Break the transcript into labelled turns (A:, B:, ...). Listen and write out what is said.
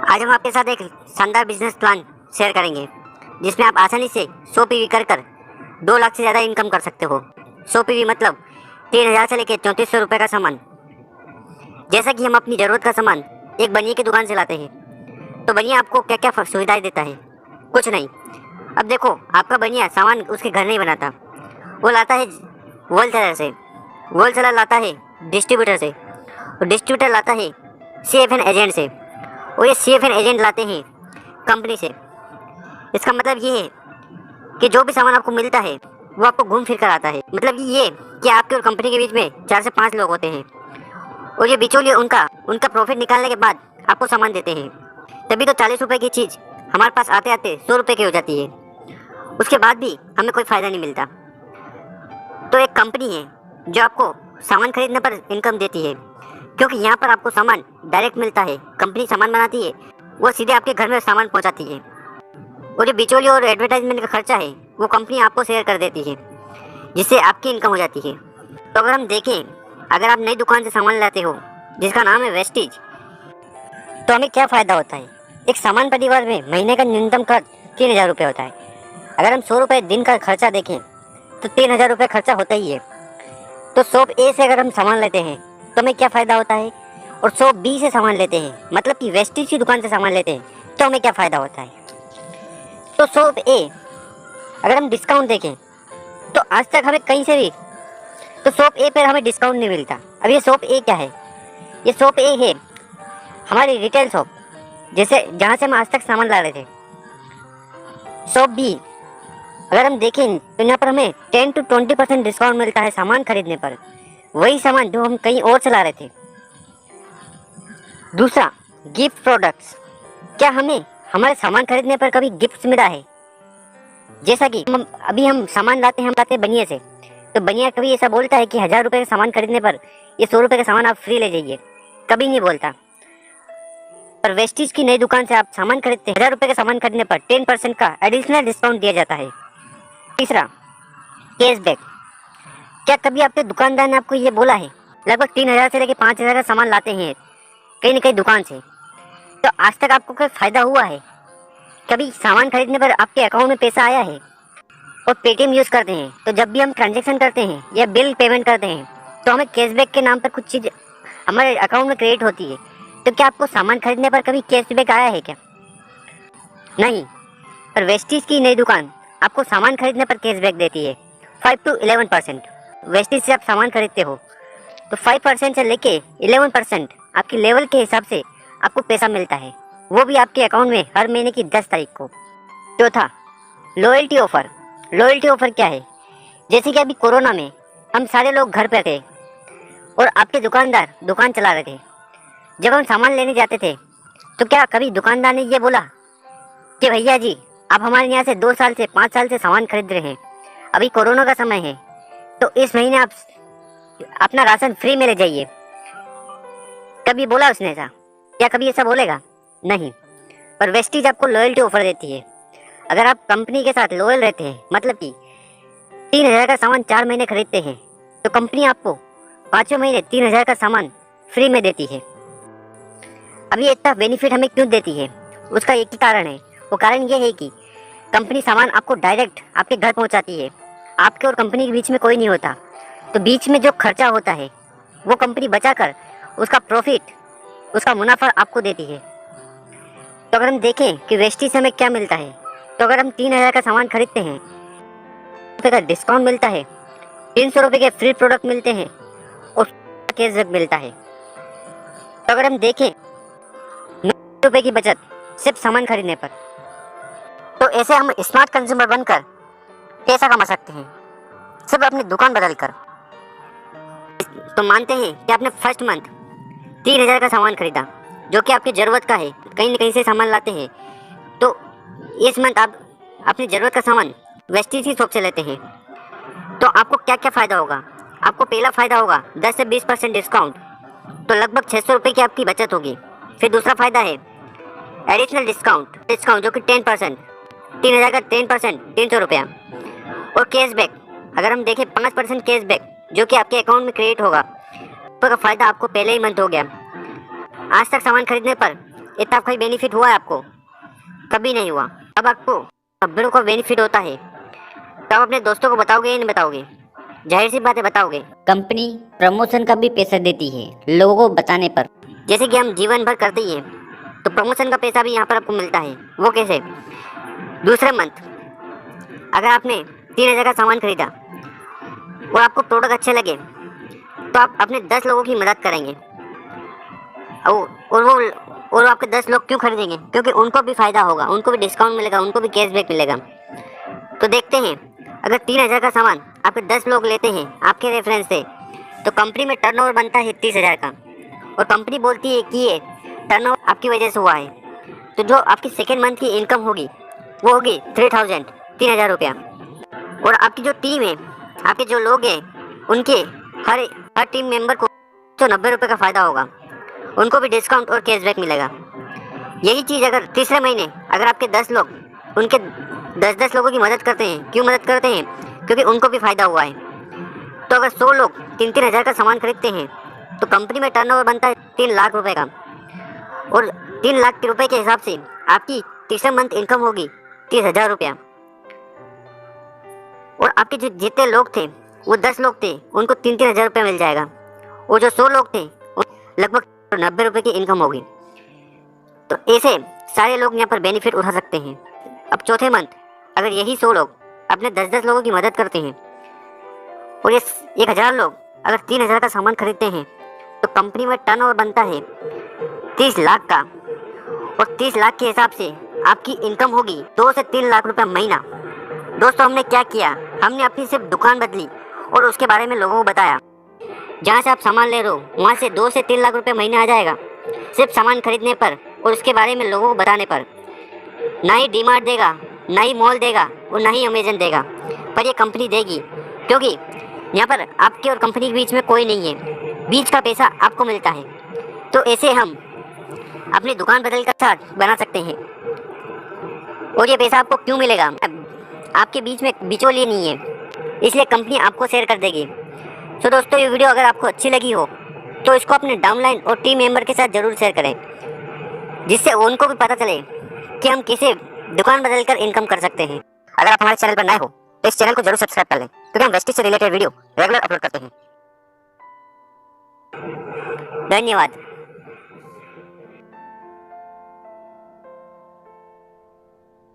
A: आज हम आपके साथ एक शानदार बिजनेस प्लान शेयर करेंगे जिसमें आप आसानी से 100 पीवी कर 2 लाख से ज़्यादा इनकम कर सकते हो। 100 पीवी मतलब 3000 से लेकर 3400 रुपये का सामान। जैसा कि हम अपनी ज़रूरत का सामान एक बनिए की दुकान से लाते हैं, तो बनिया आपको क्या क्या सुविधाएं देता है? कुछ नहीं। अब देखो, आपका बनिया सामान उसके घर नहीं बनाता, वो लाता है होलसेलर से, होलसेलर लाता है डिस्ट्रीब्यूटर से, और डिस्ट्रीब्यूटर लाता है CFN एजेंट से, और ये CFN एजेंट लाते हैं कंपनी से। इसका मतलब ये है कि जो भी सामान आपको मिलता है वो आपको घूम फिर कर आता है। मतलब ये कि आपके और कंपनी के बीच में 4 से 5 लोग होते हैं, और ये बिचौलिए उनका प्रॉफिट निकालने के बाद आपको सामान देते हैं। तभी तो 40 रुपये की चीज़ हमारे पास आते आते 100 रुपये की हो जाती है। उसके बाद भी हमें कोई फ़ायदा नहीं मिलता। तो एक कंपनी है जो आपको सामान खरीदने पर इनकम देती है, क्योंकि यहाँ पर आपको सामान डायरेक्ट मिलता है। कंपनी सामान बनाती है, वो सीधे आपके घर में सामान पहुँचाती है, और जो बिचौली और एडवर्टाइजमेंट का खर्चा है वो कंपनी आपको शेयर कर देती है, जिससे आपकी इनकम हो जाती है। तो अगर हम देखें, अगर आप नई दुकान से सामान लाते हो जिसका नाम है वेस्टीज, तो हमें क्या फ़ायदा होता है? एक सामान परिवार में महीने का न्यूनतम खर्च 3000 रुपये होता है। अगर हम 100 रुपये दिन का खर्चा देखें तो 3000 रुपये खर्चा होता ही है। तो शॉप ए से अगर हम सामान लेते हैं तो हमें क्या फ़ायदा होता है, और शॉप बी से सामान लेते हैं, मतलब कि वेस्टीज की दुकान से सामान लेते हैं, तो हमें क्या फ़ायदा होता है? तो शॉप ए अगर हम डिस्काउंट देखें तो आज तक हमें कहीं से भी तो शॉप ए पर हमें डिस्काउंट नहीं मिलता। अब ये शॉप ए क्या है? ये शॉप ए है हमारी रिटेल शॉप, जैसे जहाँ से हम आज तक सामान ला रहे थे। शॉप बी अगर हम देखें तो यहाँ पर हमें 10 to 20% डिस्काउंट मिलता है सामान खरीदने पर, वही सामान जो हम कहीं और चला रहे थे। दूसरा, गिफ्ट प्रोडक्ट्स। क्या हमें हमारे सामान खरीदने पर कभी गिफ्ट मिला है? जैसा कि हम सामान लाते हैं बनिए से, तो बनिया कभी ऐसा बोलता है कि 1000 रुपये का सामान खरीदने पर ये 100 रुपये का सामान आप फ्री ले जाइए? कभी नहीं बोलता। पर वेस्टीज की नई दुकान से आप सामान खरीदते हैं, 1000 रुपये का सामान खरीदने पर 10% का एडिशनल डिस्काउंट दिया जाता है। तीसरा, कैशबैक। क्या कभी आपके दुकानदार ने आपको ये बोला है, लगभग 3000 से लेकर 5000 का सामान लाते हैं कहीं न कहीं दुकान से, तो आज तक आपको कोई फ़ायदा हुआ है? कभी सामान खरीदने पर आपके अकाउंट में पैसा आया है? और पेटीएम यूज़ करते हैं, तो जब भी हम ट्रांजैक्शन करते हैं या बिल पेमेंट करते हैं तो हमें कैशबैक के नाम पर कुछ चीज़ हमारे अकाउंट में क्रेडिट होती है। तो क्या आपको सामान खरीदने पर कभी कैशबैक आया है क्या? नहीं। पर वेस्टीज की नई दुकान आपको सामान खरीदने पर कैशबैक देती है 5 to 11%। वेस्टीज से आप सामान खरीदते हो तो 5% से लेके 11% आपकी लेवल के हिसाब से आपको पैसा मिलता है, वो भी आपके अकाउंट में हर महीने की 10 तारीख को। चौथा, लॉयल्टी ऑफ़र। लॉयल्टी ऑफ़र क्या है? जैसे कि अभी कोरोना में हम सारे लोग घर पे थे और आपके दुकानदार दुकान चला रहे थे। जब हम सामान लेने जाते थे तो क्या कभी दुकानदार ने ये बोला कि भैया जी आप हमारे यहाँ से 2 साल से 5 साल से सामान खरीद रहे हैं, अभी कोरोना का समय है तो इस महीने आप अपना राशन फ्री में ले जाइए? कभी बोला उसने ऐसा? क्या कभी ऐसा बोलेगा? नहीं। पर वेस्टीज आपको लॉयल्टी ऑफर देती है। अगर आप कंपनी के साथ लॉयल रहते हैं, मतलब कि 3000 का सामान 4 महीने खरीदते हैं, तो कंपनी आपको 5वें महीने 3000 का सामान फ्री में देती है। अब ये इतना बेनिफिट हमें क्यों देती है? उसका एक ही कारण है। वो कारण ये है कि कंपनी सामान आपको डायरेक्ट आपके घर पहुंचाती है, आपके और कंपनी के बीच में कोई नहीं होता। तो बीच में जो खर्चा होता है वो कंपनी बचाकर उसका प्रॉफिट, उसका मुनाफा आपको देती है। तो अगर हम देखें कि वेस्टीज से हमें क्या मिलता है, तो अगर हम 3000 का सामान खरीदते हैं रुपये का डिस्काउंट मिलता है, 300 रुपये के फ्री प्रोडक्ट मिलते हैं और कैशबैक मिलता है। तो अगर हम देखें 9 रुपये की बचत सिर्फ सामान खरीदने पर, तो ऐसे हम स्मार्ट कंज्यूमर बनकर पैसा कमा सकते हैं, सिर्फ अपनी दुकान बदल कर। तो मानते हैं कि आपने फर्स्ट मंथ 3000 का सामान खरीदा जो कि आपकी ज़रूरत का है, कहीं न कहीं से सामान लाते हैं, तो इस मंथ आप अपनी ज़रूरत का सामान वेस्टीज की शॉप से लेते हैं, तो आपको क्या क्या फ़ायदा होगा? आपको पहला फ़ायदा होगा 10 से 20% डिस्काउंट, तो लगभग 600 रुपये की आपकी बचत होगी। फिर दूसरा फ़ायदा है एडिशनल डिस्काउंट जो कि 10%, 3000 का 10% 300 रुपया। और कैशबैक अगर हम देखें 5% कैशबैक जो कि आपके अकाउंट में क्रेडिट होगा, तो का फ़ायदा आपको पहले ही मंथ हो गया। आज तक सामान खरीदने पर इतना कोई बेनिफिट हुआ है आपको? कभी नहीं हुआ। अब आपको अपडेट का बेनिफिट होता है तो आप अपने दोस्तों को बताओगे या नहीं बताओगे? जाहिर सी बात है बताओगे। कंपनी प्रमोशन का भी पैसा देती है लोगों को बताने पर, जैसे कि हम जीवन भर करते ही हैं, तो प्रमोशन का पैसा भी यहाँ पर आपको मिलता है। वो कैसे? दूसरे मंथ अगर आपने 3,000 का सामान खरीदा और आपको प्रोडक्ट अच्छे लगे तो आप अपने 10 लोगों की मदद करेंगे। और आपके 10 लोग क्यों खरीदेंगे? क्योंकि उनको भी फायदा होगा, उनको भी डिस्काउंट मिलेगा, उनको भी कैशबैक मिलेगा। तो देखते हैं, अगर 3,000 का सामान आपके 10 लोग लेते हैं आपके रेफरेंस से, तो कंपनी में टर्नओवर बनता है 30,000 का, और कंपनी बोलती है कि ये टर्नओवर आपकी वजह से हुआ है। तो जो आपकी सेकेंड मंथ की इनकम होगी वो होगी 3,000 रुपया। और आपकी जो टीम है, आपके जो लोग हैं, उनके हर टीम मेंबर को तो 90 रुपये का फ़ायदा होगा, उनको भी डिस्काउंट और कैशबैक मिलेगा। यही चीज़ अगर तीसरे महीने अगर आपके 10 लोग उनके 10-10 लोगों की मदद करते हैं, क्यों मदद करते हैं? क्योंकि उनको भी फ़ायदा हुआ है। तो अगर 100 लोग 3,000 का सामान खरीदते हैं तो कंपनी में टर्नओवर बनता है 3 लाख रुपए का, और 3 लाख रुपए के हिसाब से आपकी तीसरे मंथ इनकम होगी 30,000 रुपया। और आपके जो जितने लोग थे वो 10 लोग थे, उनको 3,000 रुपया मिल जाएगा, और जो 100 लोग थे लगभग 90 रुपये की इनकम होगी। तो ऐसे सारे लोग यहाँ पर बेनिफिट उठा सकते हैं। अब चौथे मंथ अगर यही 100 लोग अपने 10-10 लोगों की मदद करते हैं और ये 1,000 लोग अगर 3,000 का सामान खरीदते हैं, तो कंपनी में टर्नओवर बनता है 30 लाख का, और 30 लाख के हिसाब से आपकी इनकम होगी 2 से 3 लाख रुपए महीना। दोस्तों, हमने क्या किया? हमने अपनी सिर्फ दुकान बदली और उसके बारे में लोगों को बताया। जहाँ से आप सामान ले रहे हो वहाँ से 2 से 3 लाख रुपए महीने आ जाएगा, सिर्फ सामान खरीदने पर और उसके बारे में लोगों को बताने पर। ना ही डीमार्ट देगा, ना ही मॉल देगा, और ना ही अमेजन देगा, पर ये कंपनी देगी, क्योंकि यहाँ पर आपके और कंपनी के बीच में कोई नहीं है, बीच का पैसा आपको मिलता है। तो ऐसे हम अपनी दुकान बदल कर अच्छा बना सकते हैं। और ये पैसा आपको क्यों मिलेगा? आपके बीच में बिचौलिए नहीं है, इसलिए कंपनी आपको शेयर कर देगी। तो दोस्तों, ये वीडियो अगर आपको अच्छी लगी हो तो इसको अपने डाउनलाइन और टीम मेंबर के साथ ज़रूर शेयर करें, जिससे उनको भी पता चले कि हम कैसे दुकान बदल कर इनकम कर सकते हैं। अगर आप हमारे चैनल पर नए हो तो इस चैनल को जरूर सब्सक्राइब कर लें, क्योंकि हम वेस्टिज से रिलेटेड वीडियो रेगुलर अपलोड करते हैं। धन्यवाद।